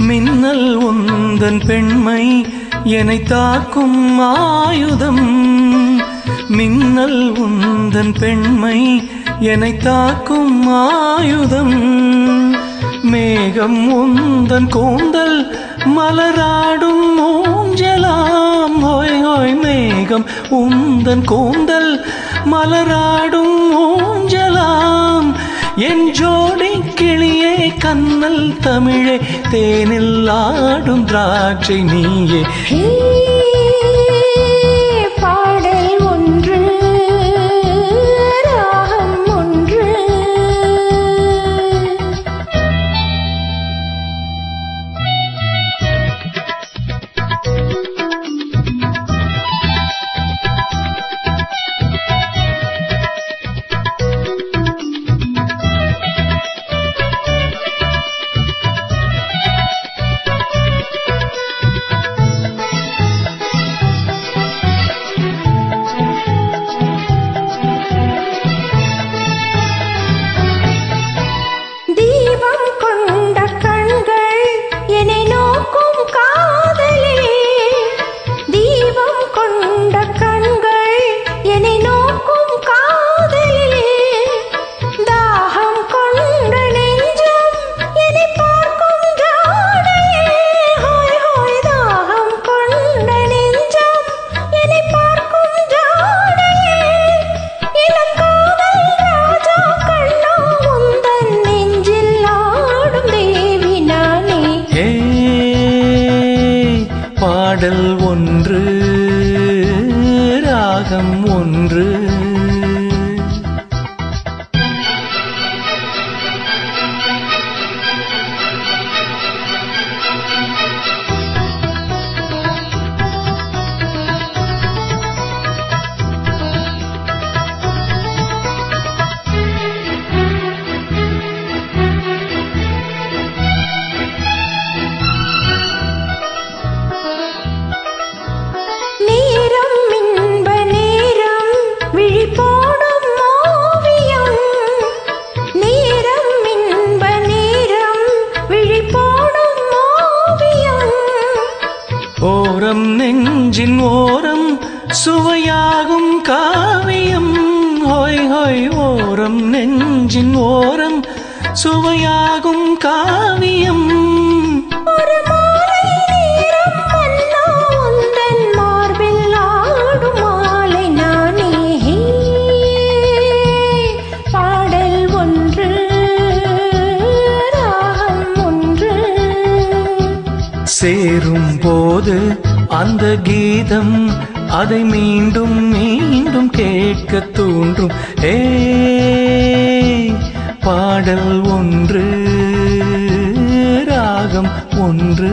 மின்னல் உந்தன் பெண்மை என்னை தாக்கும் ஆயுதம். மின்னல் உந்தன் பெண்மை என்னை தாக்கும் ஆயுதம். மேகம் உந்தன் கூந்தல் மலராடும் ஊஞ்சலாம். ஹோய் ஹோய் மேகம் உந்தன் கூந்தல் மலராடும் ஊஞ்சலாம். என் ஜோடி கிளியே கண்ணல் தமிழே தேனில் ஆடும் திராட்சை நீயே. பாடல் ஒன்று ராகம் ஒன்று. பாடல் ஒன்று ராகம் ஒன்று. ஓரம் நெஞ்சின் ஓரம் சுவையாகும் காவியம். ஹோய் ஹோய் ஓரம் நெஞ்சின் ஓரம் சுவையாகும் காவியம். ஒரு மாலை நேரம் மன்னா உந்தன் மார்பில் ஆடும் மாலை நானே. பாடல் ஒன்று ராகம் ஒன்று. சேரும் போது அந்த கீதம் அதை மீண்டும் மீண்டும் கேட்க தூண்டும். பாடல் ஒன்று ராகம் ஒன்று.